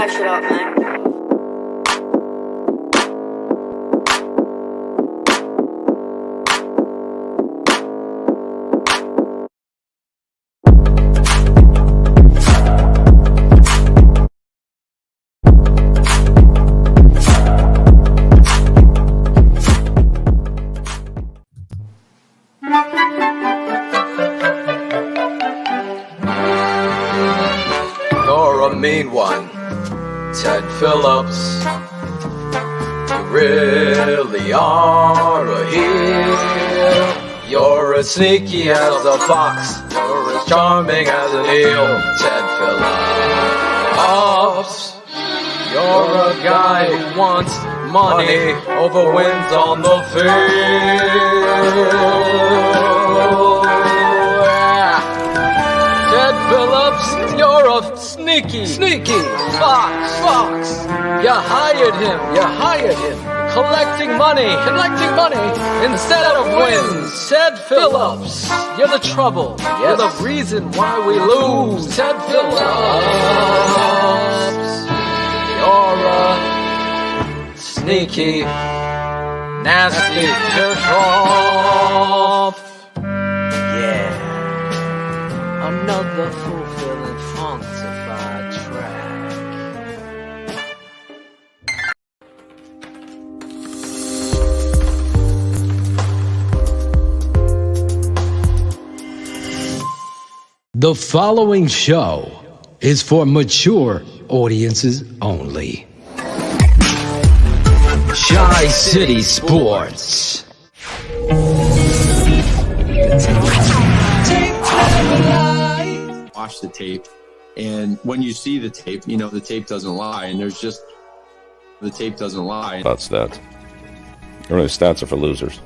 that shit up, man. Mean one, Ted Phillips. You really are a heel. You're as sneaky as a fox. You're as charming as an eel, Ted Phillips. You're a guy who wants money over wins on the field. Ted Phillips, you're a sneaky fox. You hired him, collecting money instead of wins. Ted Phillips, you're the trouble. Yes. You're the reason why we lose. Ted Phillips, you're a sneaky, nasty jerk-off. Yeah. Another fulfilling funkified track. The following show is for mature audiences only. Chi-City Sports. Watch the tape, and when you see the tape, you know the tape doesn't lie, and the tape doesn't lie. Not stats. Really, stats are for losers.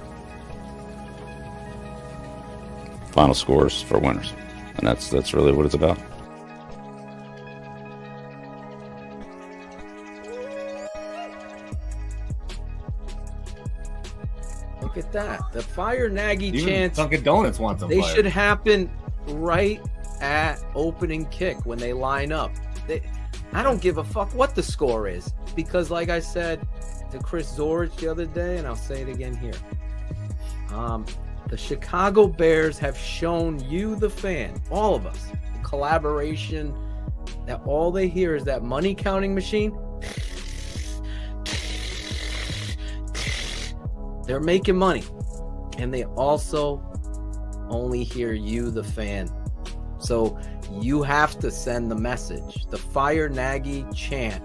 Final scores for winners, and that's really what it's about. Look at that. The Fire Nagy chants. Dunkin' Donuts wants them. They should happen right at opening kick when they line up. I don't give a fuck what the score is, because like I said to Chris Zorich the other day, and I'll say it again here, the Chicago Bears have shown you, the fan, all of us, the collaboration, that all they hear is that money counting machine. They're making money, and they also only hear you, the fan. So you have to send the message. The Fire Nagy chant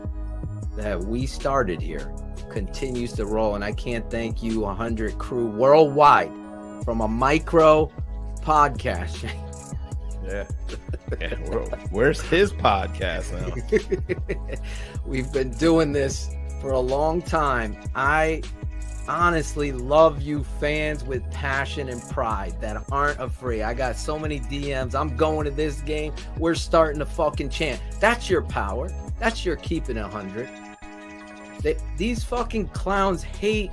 that we started here continues to roll, and I can't thank you 100 crew worldwide from a micro podcast. Yeah. Where's his podcast now? We've been doing this for a long time. I honestly love you fans with passion and pride that aren't afraid. I got so many DMs. I'm going to this game. We're starting to fucking chant. That's your power. That's your keeping it 100. These fucking clowns hate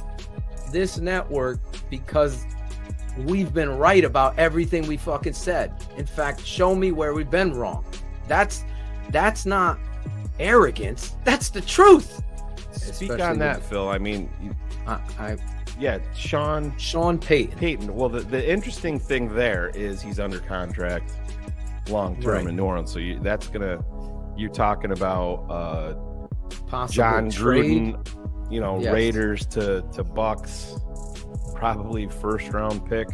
this network because we've been right about everything we fucking said. In fact, show me where we've been wrong. That's not arrogance. That's the truth. Speak on that, Phil. I mean, Sean Payton. Well, the interesting thing there is he's under contract long term in New Orleans. So you're talking about John Gruden, yes. Raiders to Bucks, probably first round pick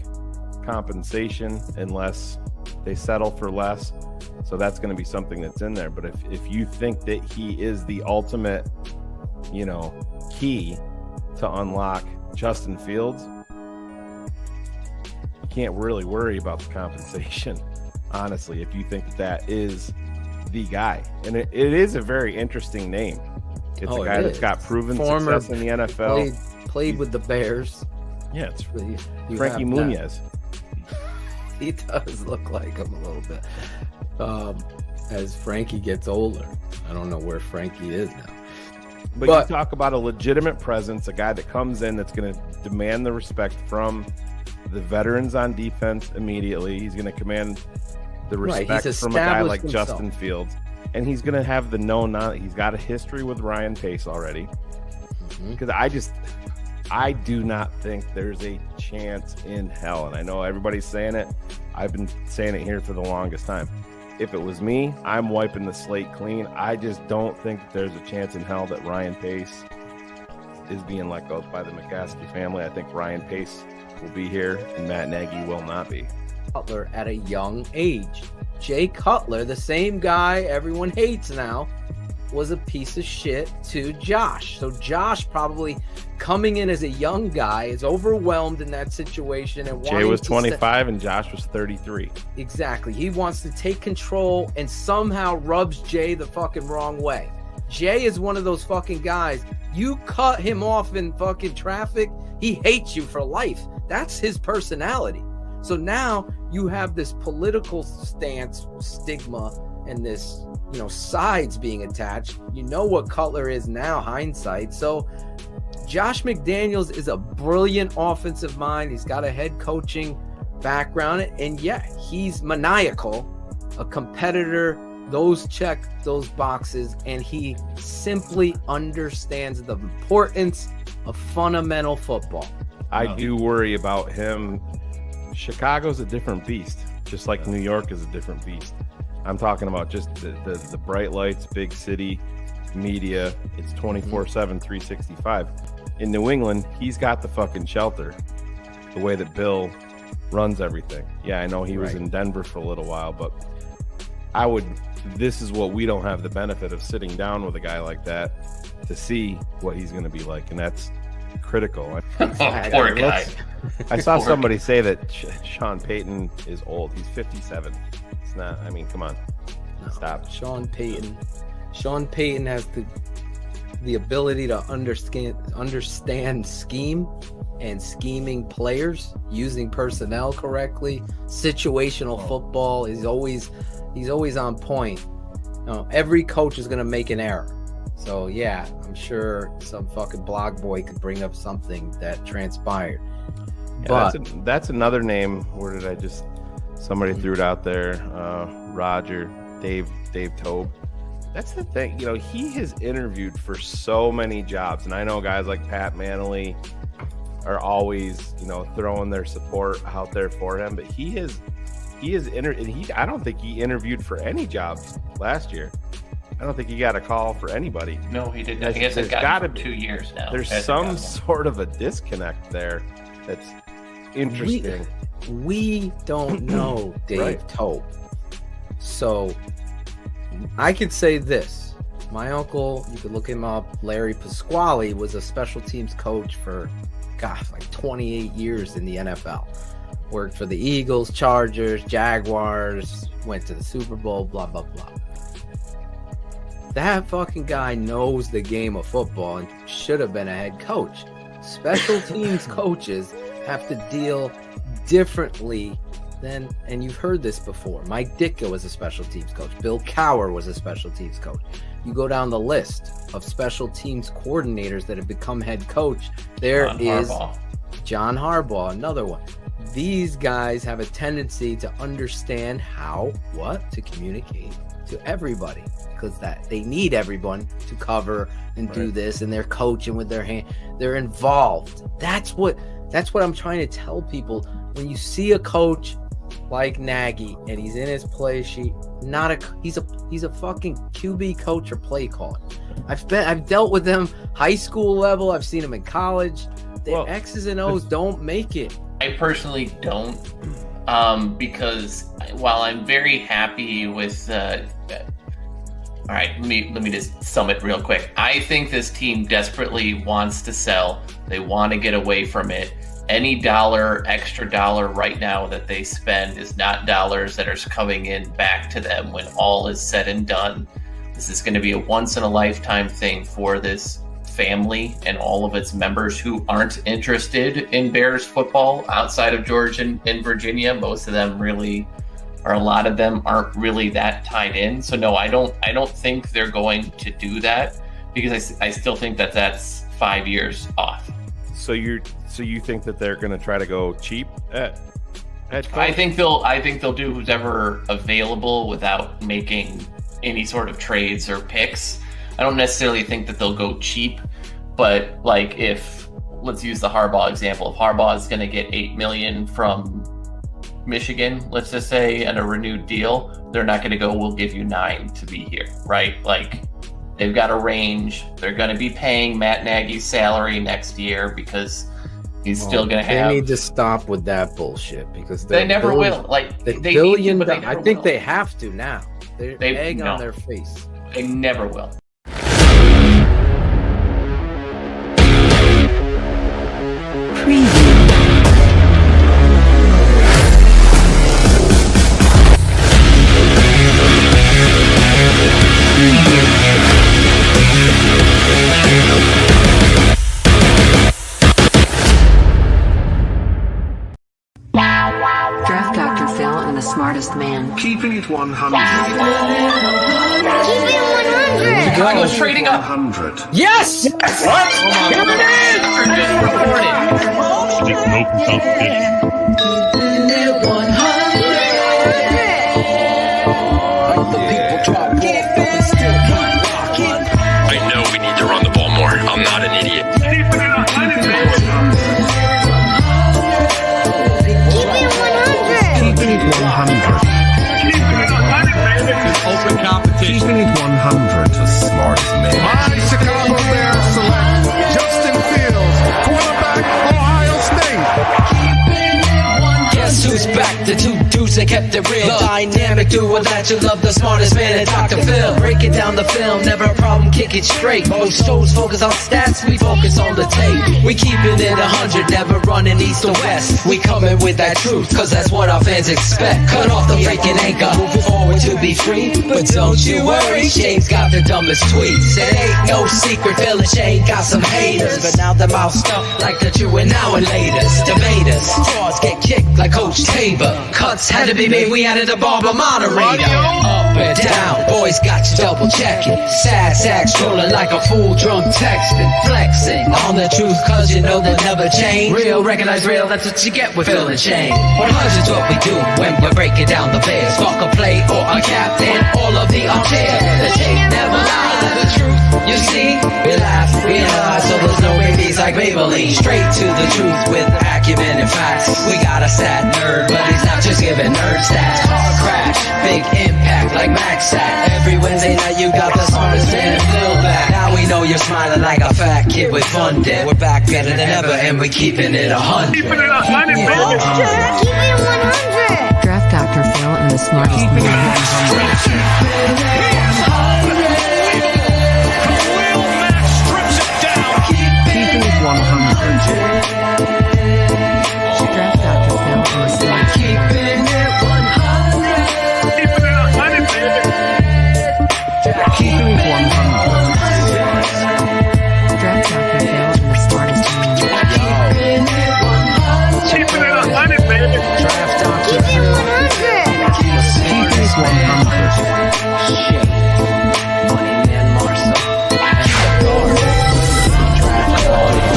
compensation unless they settle for less. So that's going to be something that's in there. But if you think that he is the ultimate, key to unlock Justin Fields, you can't really worry about the compensation, honestly, if you think that is the guy. And it is a very interesting name. It's a guy that's got proven success in the NFL. Played with the Bears. Yeah, it's Frankie Muniz. He does look like him a little bit. As Frankie gets older. I don't know where Frankie is now. But you talk about a legitimate presence, a guy that comes in that's going to demand the respect from the veterans on defense immediately. He's going to command the respect from a guy like Justin Fields. and he's going to have the he's got a history with Ryan Pace already. Because I do not think there's a chance in hell, and I know everybody's saying it. I've been saying it here for the longest time. If it was me, I'm wiping the slate clean. I just don't think there's a chance in hell that Ryan Pace is being let go by the McCaskey family. I think Ryan Pace will be here, and Matt Nagy will not be. Cutler at a young age. Jay Cutler, the same guy everyone hates now, was a piece of shit to Josh. So Josh probably coming in as a young guy is overwhelmed in that situation. And Jay was 25 and Josh was 33. Exactly. He wants to take control and somehow rubs Jay the fucking wrong way. Jay is one of those fucking guys. You cut him off in fucking traffic, he hates you for life. That's his personality. So now you have this political stance, stigma, and this, sides being attached. You know what Cutler is now, hindsight. So Josh McDaniels is a brilliant offensive mind. He's got a head coaching background, and he's maniacal, a competitor. Those check those boxes, and he simply understands the importance of fundamental football. I do worry about him. Chicago's a different beast, just like New York is a different beast. I'm talking about just the bright lights, big city, media. It's 24/7, 365. In New England, he's got the fucking shelter, the way that Bill runs everything. Yeah, I know he was in Denver for a little while, but this is what we don't have the benefit of sitting down with a guy like that to see what he's going to be like, and that's critical. Poor guy. I saw somebody say that Sean Payton is old. He's 57. It's not. I mean, come on. Stop. Sean Payton has the ability to understand scheme and scheming players, using personnel correctly, situational football. He's always on point. Every coach is going to make an error. So yeah, I'm sure some fucking blog boy could bring up something that transpired. Yeah, but that's another name. Where did I just? Somebody threw it out there. Roger, Dave Tobe. That's the thing. He has interviewed for so many jobs, and I know guys like Pat Manley are always, throwing their support out there for him. But I don't think he interviewed for any jobs last year. I don't think he got a call for anybody. No, he didn't. I guess it's got for 2 years now. There's some sort of a disconnect there that's interesting. We don't know Dave Tope. So I could say this. My uncle, you could look him up, Larry Pasquale, was a special teams coach for, 28 years in the NFL. Worked for the Eagles, Chargers, Jaguars, went to the Super Bowl, blah, blah, blah. That fucking guy knows the game of football and should have been a head coach. Special teams coaches have to deal differently than, and you've heard this before. Mike Ditka was a special teams coach. Bill Cowher was a special teams coach. You go down the list of special teams coordinators that have become head coach. There is John Harbaugh, another one. These guys have a tendency to understand to communicate to everybody, because that they need everyone to cover and do this, and they're coaching with their hand. They're involved. That's what I'm trying to tell people. When you see a coach like Nagy and he's in his play sheet, he's a fucking QB coach or play caller. I've dealt with them high school level. I've seen them in college. The X's and O's don't make it. I personally don't, because while I'm very happy with all right, let me just sum it real quick. I think this team desperately wants to sell. They want to get away from it. Any extra dollar right now that they spend is not dollars that are coming in back to them when all is said and done. This is going to be a once-in-a-lifetime thing for this family and all of its members who aren't interested in Bears football outside of Georgia and Virginia. Most of them really, or a lot of them, aren't really that tied in. So no, I don't think they're going to do that, because I still think that's 5 years off. So you think that they're going to try to go cheap at head coach? I think they'll do who's ever available without making any sort of trades or picks. I don't necessarily think that they'll go cheap, but like if let's use the Harbaugh example. If Harbaugh is going to get $8 million from Michigan, let's just say, and a renewed deal, they're not going to go, we'll give you 9 to be here, right? Like they've got a range. They're going to be paying Matt Nagy's salary next year because he's still going to have. They need to stop with that bullshit because they never will. Like the they billion. need to, I think they have to now. They're egg on their face. They never will. Draft Dr. Phil and the smartest man. Keeping it 100. Keeping it 100. Chicago's trading up. 100. Yes! What? Keepin It! Or just reported. There's no competition. Keeping it 100. I know we need to run the ball more. I'm not an idiot. Keeping it 100, baby. Keeping it 100. Keeping it 100, baby. Open competition. Keeping it 100. The smartest man. My Chicago Bears select Justin Fields, quarterback, Ohio State. Guess who's back? The two dudes that kept it real. The dynamic duo that you love, the smartest man and Dr. Phil. Breaking down the film, never a problem, kick it straight. Most shows focus on stats, we focus on the tape. We keeping it 100, never running east or west. We coming with that truth, cause that's what our fans expect. Cut off the faking anchor, moving forward to be free. But don't you worry, Shayne's got the dumbest tweets. It ain't no secret, Phil and Shayne got some haters. But now they're moused up like the true and now and latest. Debaters, frauds get kicked like Coach Tabor. Cuts had to be made, we added a Barber moderator. Up and down, boys got you double checking. Sad sacks rolling like a fool drunk texting. Flexing on the truth cause you know they'll never change. Real, recognize real, that's what you get with Phil and Shayne. 100's what we do when we're breaking down the Bears. Fuck a play or a captain, all of the unfair. The tape never lies, the truth you see. We laugh, we lie, so there's no babies like Maybelline. Straight to the truth with acumen and facts. We got a sad nerd, but he's not just giving nerd stats. Car crash, big impact like Max Sack. Every Wednesday night you got the smartest man and Phil back. Now we know you're smiling like a fat kid with fun debt. We're back better than ever and we keeping it 100. Keeping it 100, baby. Keeping it 100. Draft Dr. Phil and the smartest man. Keeping it 100. Draft Dr. Phil and the smartest man. Keeping it 100, baby. Keeping it 100. Draft Dr. Phil and the smartest man. Keeping it 100, baby. Draft Dr. Keeping it 100. Keeping it 100. Shayne, Money Man Marsaw, and the Barber. Draft Claudio.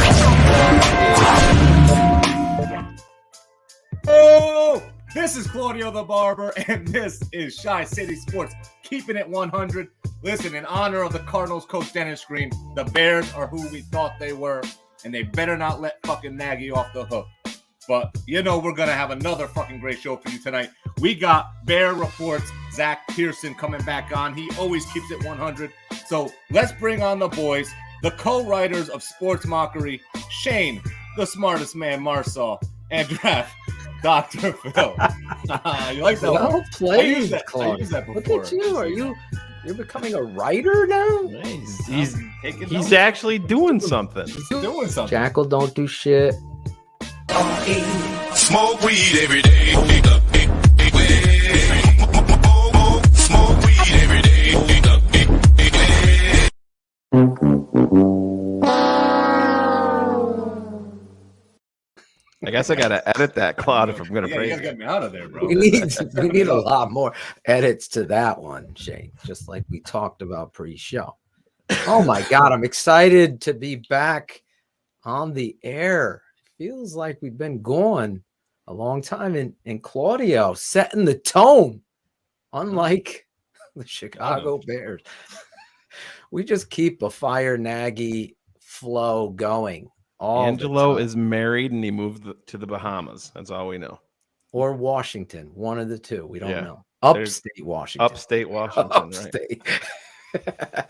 Oh, this is Claudio the Barber, and this is Shy City Sports, keeping it 100. Listen, in honor of the Cardinals coach Dennis Green, the Bears are who we thought they were, and they better not let fucking Nagy off the hook. But, you know, we're going to have another fucking great show for you tonight. We got Bear Reports, Zack Pearson coming back on. He always keeps it 100. So let's bring on the boys, the co-writers of Sports Mockery, Shayne, the smartest man, Marsaw, and Draft Dr. Phil. You like that Well one? played, I used that Claudio. before. Look at you. You're becoming a writer now? He's actually doing something. He's doing something. Jackal don't do shit. Smoke weed every day. Smoke weed every day. I guess I gotta edit that, Claude, if I'm gonna Yeah, break you gotta get me out of there, bro. We need a lot more edits to that one, Shayne, just like we talked about pre-show. Oh my God, I'm excited to be back on the air. Feels like we've been gone a long time, and Claudio setting the tone, unlike The Chicago Bears. We just keep a fire Nagy flow going. Angelo is married and he moved to the Bahamas. That's all we know. Or Washington, one of the two. We don't know. Upstate Washington. Upstate.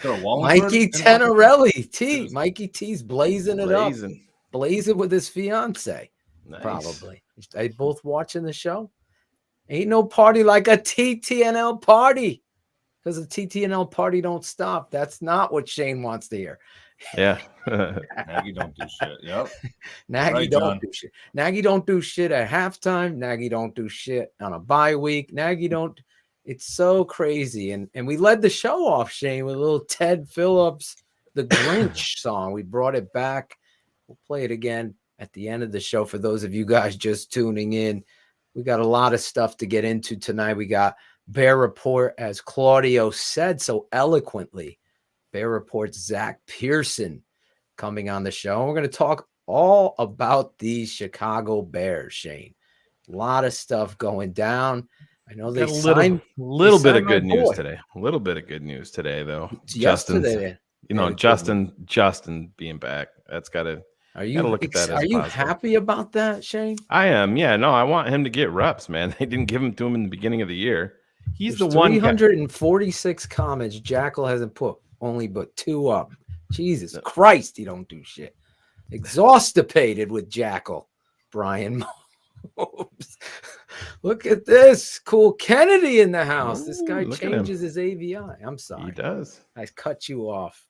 Mikey Tenorelli, Mikey T's blazing it up. Blazing with his fiance. Nice. Probably. They both watching the show. Ain't no party like a TTNL party. Because the TTNL party don't stop. That's not what Shayne wants to hear. Yeah. Nagy don't do shit. Yep. Nagy don't do shit. Nagy don't do shit at halftime. Nagy don't do shit on a bye week. Nagy don't. It's so crazy. And we led the show off, Shayne, with a little Ted Phillips, the Grinch song. We brought it back. We'll play it again at the end of the show for those of you guys just tuning in. We got a lot of stuff to get into tonight. We got Bear Report, as Claudio said so eloquently. Bear Report's Zack Pearson coming on the show. And we're going to talk all about these Chicago Bears, Shayne. A lot of stuff going down. I know they signed a little bit of good news today. A little bit of good news today, though. Yesterday, Justin being back. That's got to. Are you happy about that, Shayne? I am. Yeah. No, I want him to get reps, man. They didn't give them to him in the beginning of the year. He's the one. 346 comments. Jackal hasn't put only but 2 up. Jesus Christ, he don't do shit. Exhaustipated with Jackal. Brian Mopes. Look at this. Cool Kennedy in the house. This guy changes his AVI. I'm sorry. He does. I cut you off.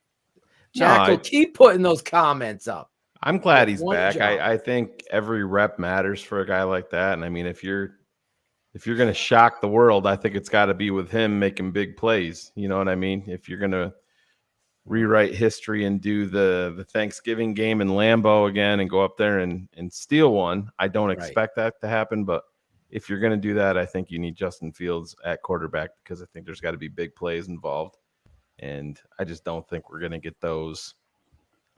Jackal, keep putting those comments up. I'm glad he's back. I think every rep matters for a guy like that. And I mean, if you're going to shock the world, I think it's got to be with him making big plays. You know what I mean? If you're going to rewrite history and do the Thanksgiving game in Lambeau again and go up there and steal one, I don't expect that to happen. But if you're going to do that, I think you need Justin Fields at quarterback because I think there's got to be big plays involved. And I just don't think we're going to get those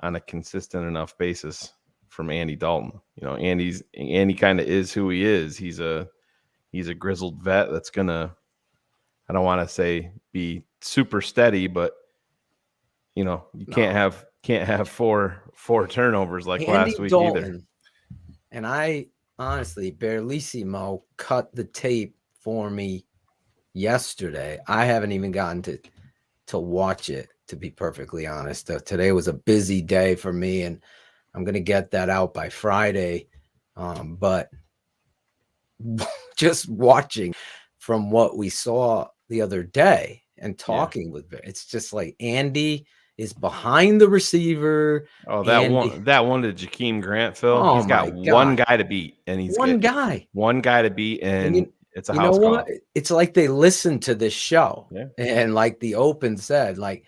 on a consistent enough basis from Andy Dalton. You know, Andy kind of is who he is. He's a grizzled vet that's gonna, I don't want to say be super steady, but you know, you can't have four turnovers like Andy last week Dalton, either. And I honestly, Barlissimo cut the tape for me yesterday. I haven't even gotten to watch it, to be perfectly honest. Today was a busy day for me, and I'm going to get that out by Friday. But just watching from what we saw the other day and talking with Bear, it's just like Andy is behind the receiver. Oh, that one to Jakeem Grant, Phil. He's got one guy to beat, and he's one guy to beat, and it's a house call. It's like they listen to this show, and like the Open said, like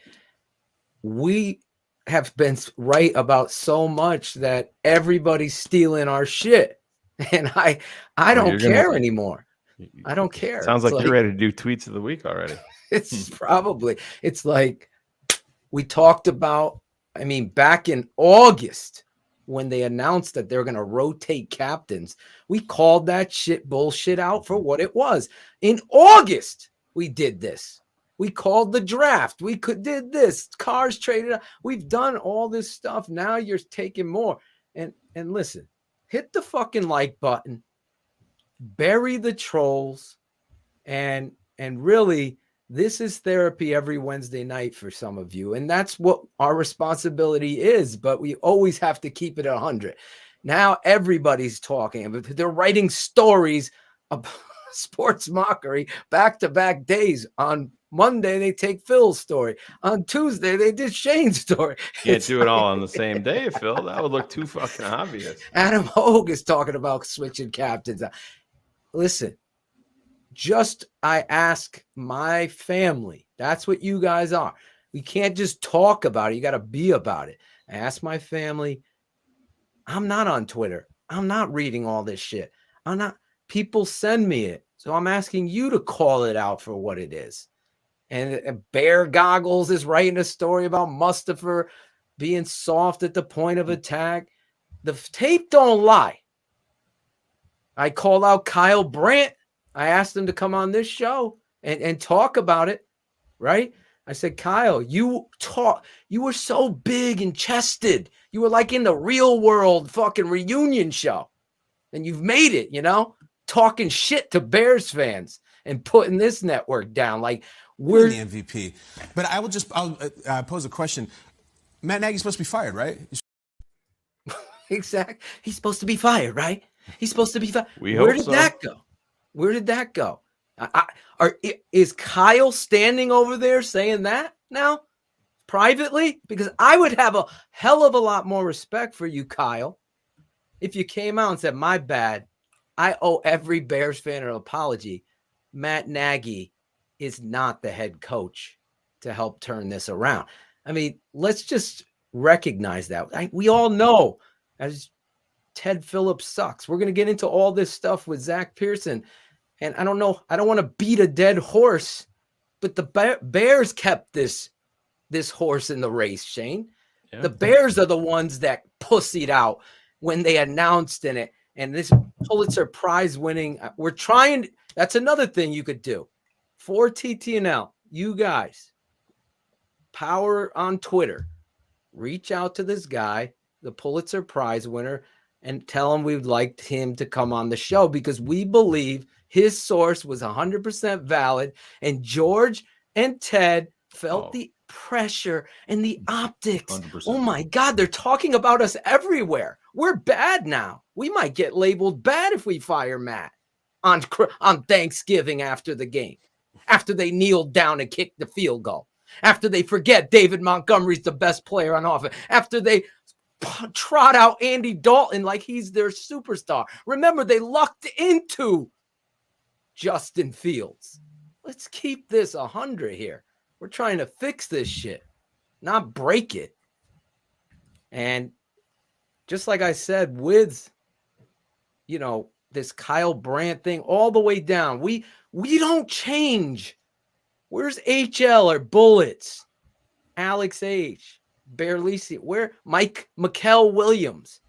we have been right about so much that everybody's stealing our shit, and I don't care anymore. I don't care. Sounds like you're ready to do tweets of the week already. It's like we talked about. I mean, back in August, when they announced that they're going to rotate captains, we called that bullshit out for what it was. In August, we did this. We called the draft. We did this. Cars traded. We've done all this stuff. Now you're taking more. And listen, hit the fucking like button. Bury the trolls. And really, this is therapy every Wednesday night for some of you. And that's what our responsibility is. But we always have to keep it 100. Now everybody's talking. They're writing stories about sports mockery back-to-back days. On Monday, they take Phil's story. On Tuesday, they did Shayne's story. Can't do it all on the same day, Phil. That would look too fucking obvious. Adam Hogue is talking about switching captains. Listen. I ask my family. That's what you guys are. We can't just talk about it. You got to be about it. I ask my family. I'm not on Twitter. I'm not reading all this shit. People send me it. So I'm asking you to call it out for what it is. And Bear Goggles is writing a story about Mustipher being soft at the point of attack. The tape don't lie. I called out Kyle Brandt. I asked him to come on this show and talk about it. right? I said, Kyle, you were so big and chested. You were like in the Real World fucking reunion show. And you've made it, talking shit to Bears fans and putting this network down. Like, we're the MVP. But I'll pose a question. Matt Nagy's supposed to be fired, right? Exactly. He's supposed to be fired, right? He's supposed to be fired. Where did that go? Where did that go? Is Kyle standing over there saying that now privately? Because I would have a hell of a lot more respect for you, Kyle, if you came out and said, my bad, I owe every Bears fan an apology. Matt Nagy is not the head coach to help turn this around. I mean, let's just recognize that. We all know as Ted Phillips sucks. We're going to get into all this stuff with Zack Pearson. And I don't know. I don't want to beat a dead horse, but the Bears kept this horse in the race, Shayne. Yeah. The Bears are the ones that pussied out when they announced in it. And this Pulitzer Prize winning, we're trying. That's another thing you could do for TTNL. You guys, power on Twitter, reach out to this guy, the Pulitzer Prize winner, and tell him we'd like him to come on the show because we believe his source was 100% valid. And George and Ted felt the pressure and the optics. 100%. Oh my God, they're talking about us everywhere. We're bad now. We might get labeled bad if we fire Matt on Thanksgiving after the game, after they kneeled down and kicked the field goal, after they forget David Montgomery's the best player on offense, after they trot out Andy Dalton like he's their superstar. Remember, they lucked into Justin Fields. Let's keep this 100 here. We're trying to fix this shit, not break it. And just like I said with, this Kyle Brandt thing all the way down, we don't change. Where's HL or Bullets? Alex H. Berlisi, where Mikel Williams,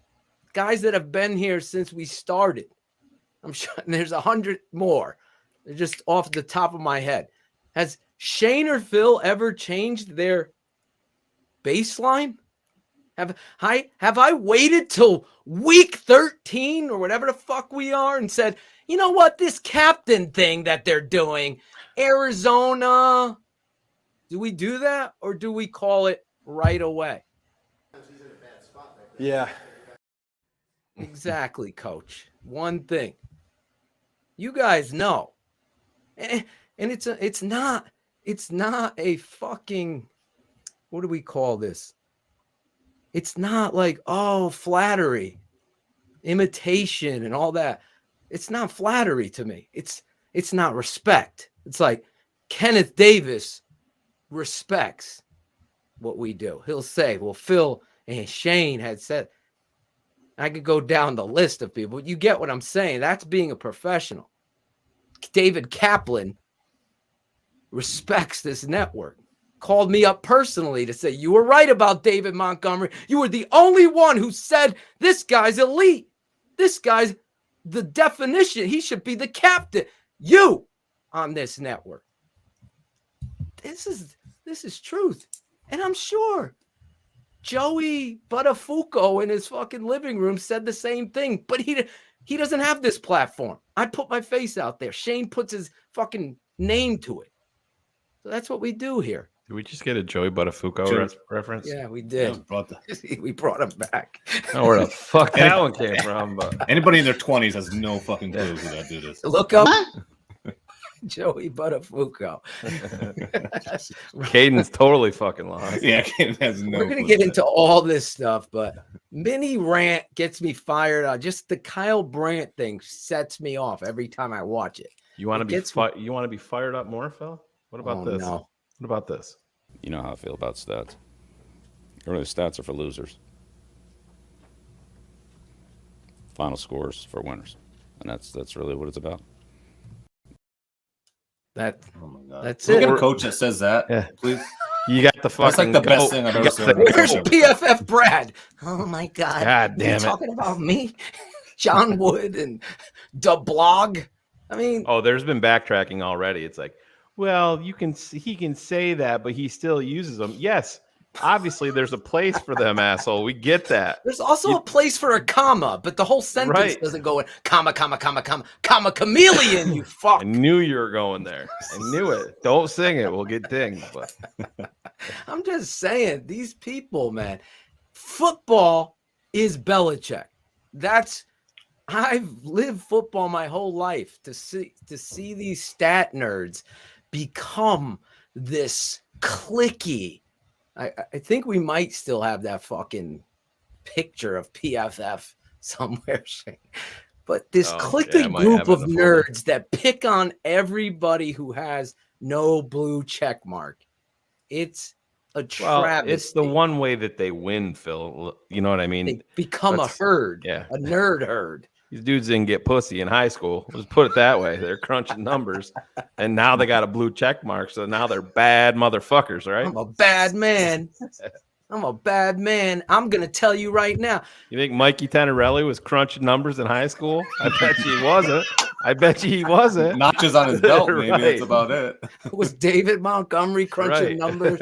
guys that have been here since we started. I'm sure there's 100 more. They're just off the top of my head. Has Shayne or Phil ever changed their baseline? Have I waited till week 13 or whatever the fuck we are and said, you know what, this captain thing that they're doing, Arizona, do we do that or do we call it right away? Yeah. Exactly, coach. One thing. You guys know. And it's not a fucking, what do we call this? It's not like, flattery, imitation and all that. It's not flattery to me. It's not respect. It's like Kenneth Davis respects what we do. He'll say, well, Phil and Shayne had said, I could go down the list of people. You get what I'm saying? That's being a professional. David Kaplan respects this network. Called me up personally to say, you were right about David Montgomery. You were the only one who said this guy's elite. This guy's the definition. He should be the captain. You on this network. This is truth. And I'm sure Joey Buttafuoco in his fucking living room said the same thing, but he doesn't have this platform. I put my face out there. Shayne puts his fucking name to it. So that's what we do here. Did we just get a Joey Buttafuoco reference? Yeah, we did. We brought him back. I don't know where the fuck that one came from. But anybody in their 20s has no fucking clue who that dude is. Look up Joey Buttafuoco. Caden's totally fucking lost. Yeah, Caden has no. We're gonna get into all this stuff, but mini rant gets me fired up. Just the Kyle Brandt thing sets me off every time I watch it. You want to be fired up more, Phil? What about this? No. What about this? You know how I feel about stats. Early stats are for losers. Final scores for winners, and that's really what it's about. Oh my God. That's Look it. at a coach that says that, please. You got the fucking. That's like the best thing I've ever seen. Where's PFF Brad? Oh my God! God damn it! Talking about me, John Wood, and the blog. I mean, there's been backtracking already. It's like, Well, he can say that, but he still uses them. Yes, obviously there's a place for them, asshole. We get that. There's also a place for a comma, but the whole sentence doesn't go in comma, chameleon, you fuck. I knew you were going there. I knew it. Don't sing it. We'll get dinged. But I'm just saying, these people, man, football is Belichick. I've lived football my whole life to see these stat nerds become this cliquey. I think we might still have that fucking picture of PFF somewhere, Shayne. But this cliquey group of nerds that pick on everybody who has no blue check mark. It's a travesty. It's the one way that they win, Phil. You know what I mean? They become a herd, a nerd herd. These dudes didn't get pussy in high school. Let's put it that way. They're crunching numbers, and now they got a blue check mark, so now they're bad motherfuckers, right? I'm a bad man. I'm going to tell you right now. You think Mikey Tenorelli was crunching numbers in high school? I bet you he wasn't. Notches on his belt, maybe. That's about it. Was David Montgomery crunching numbers?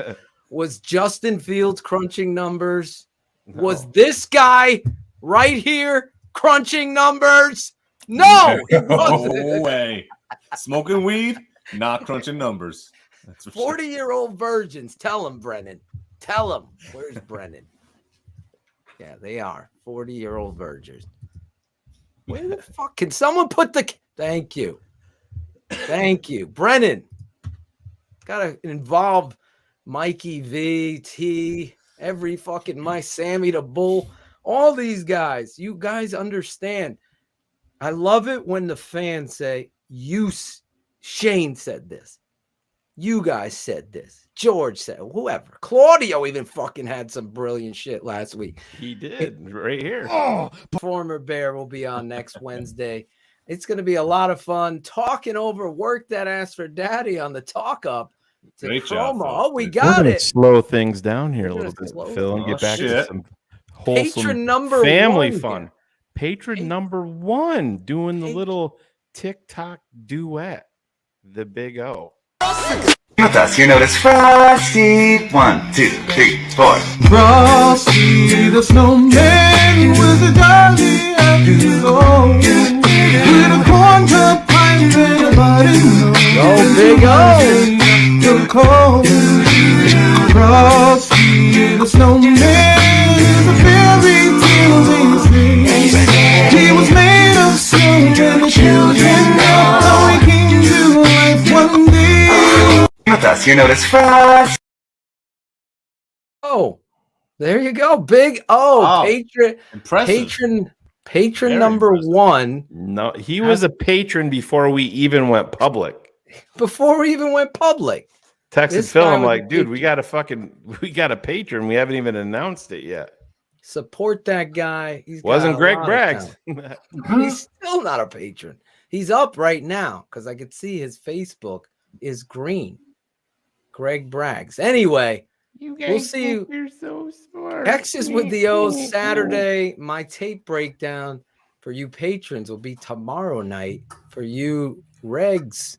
Was Justin Fields crunching numbers? No. Was this guy right here crunching numbers? No, it wasn't. No way. Smoking weed, not crunching numbers. 40-year-old virgins. Tell him, Brennan. Tell him. Where's Brennan? Yeah, they are 40-year-old virgins. Where the fuck? Can someone put the... Thank you. Brennan. Got to involve Mikey V, T, every fucking Sammy the Bull. All these guys. You guys understand. I love it when the fans say, Shayne said this. You guys said this. George said, whoever. Claudio even fucking had some brilliant shit last week. He did, right here. Former Bear will be on next Wednesday. It's going to be a lot of fun talking over Work That Ass for Daddy on the Talk Up. It's a promo. Oh, we got it. Slow things down here a little bit, Phil, and get back to some wholesome family fun. Here. Patron number 1 doing the little TikTok duet, the Big O. With us, you notice Frosty. 1, 2, 3, 4. Frosty the snowman with a dolly at his own. With a corn cup pipe and a body Go Big O. The cold. Frosty the snowman is a fairy tale we see. He was made of snow and the children know he came to life one day. With us, you notice Frost. Oh, there you go, Big O. Patron number 1. No, he was a patron before we even went public. Texted Phil, I'm like, dude, we got a patron. We haven't even announced it yet. Support that guy. Wasn't Greg Braggs. He's still not a patron. He's up right now because I could see his Facebook is green. Greg Braggs. Anyway, we'll see you. You're so smart. X's with the O's Saturday. My tape breakdown for you patrons will be tomorrow night. For you regs,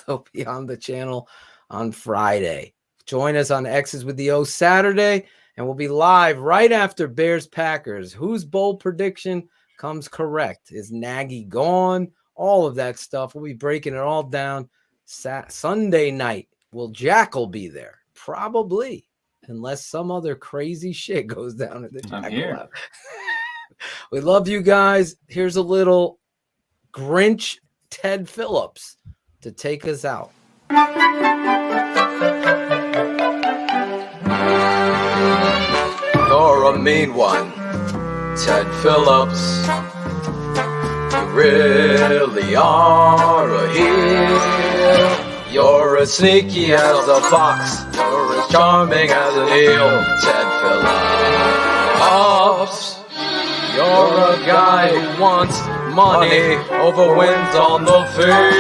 they'll be on the channel on Friday. Join us on X's with the O's Saturday, and we'll be live right after Bears Packers. Whose bold prediction comes correct? Is Nagy gone? All of that stuff. We'll be breaking it all down Sunday night. Will Jackal be there? Probably, unless some other crazy shit goes down at the Jackal Lab. We love you guys. Here's a little Grinch Ted Phillips to take us out. You're a mean one, Ted Phillips. You really are a heel. You're as sneaky as a fox. You're as charming as an eel, Ted Phillips. You're a guy who wants money over wins on the field.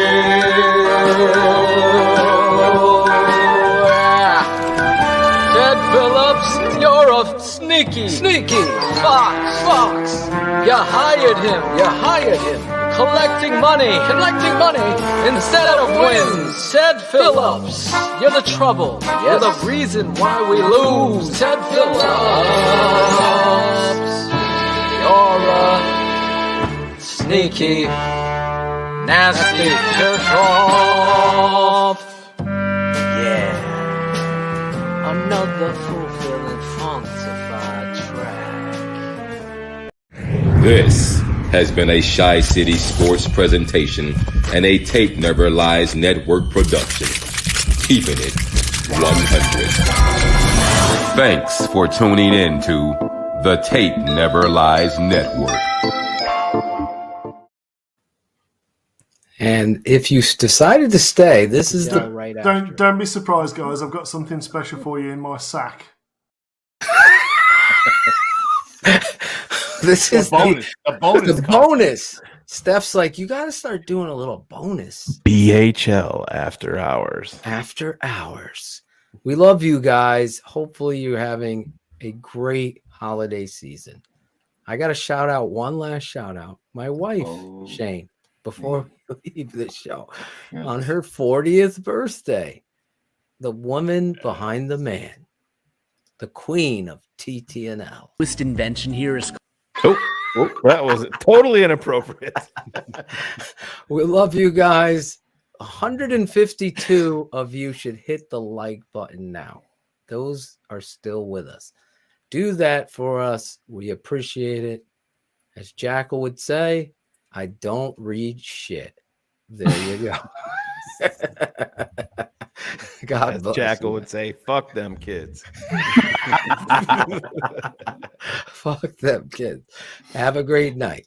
Ted Phillips, you're a sneaky fox. You hired him. collecting money instead of wins. Ted Phillips, you're the trouble. You're the reason why we lose. Ted Phillips, you're a sneaky, nasty jerk-off. Yeah, another fulfilling funkified track. This has been a Shy City Sports presentation and a Tape Never Lies Network production. Keeping it 100. Thanks for tuning in to the Tape Never Lies Network. And if you decided to stay, this is the right after. Don't be surprised, guys. I've got something special for you in my sack. This is the bonus. Steph's like, you got to start doing a little bonus. BHL after hours. After hours. We love you guys. Hopefully you're having a great holiday season. I got to one last shout out. My wife, Shayne, before we leave the show, on her 40th birthday, the woman behind the man, the queen of TTNL. Newest invention here is. Oh, that was totally inappropriate. We love you guys. 152 of you should hit the like button now. Those are still with us. Do that for us. We appreciate it. As Jackal would say, I don't read shit. There you go. God bless. Jackal would say, fuck them kids. Fuck them kids. Have a great night.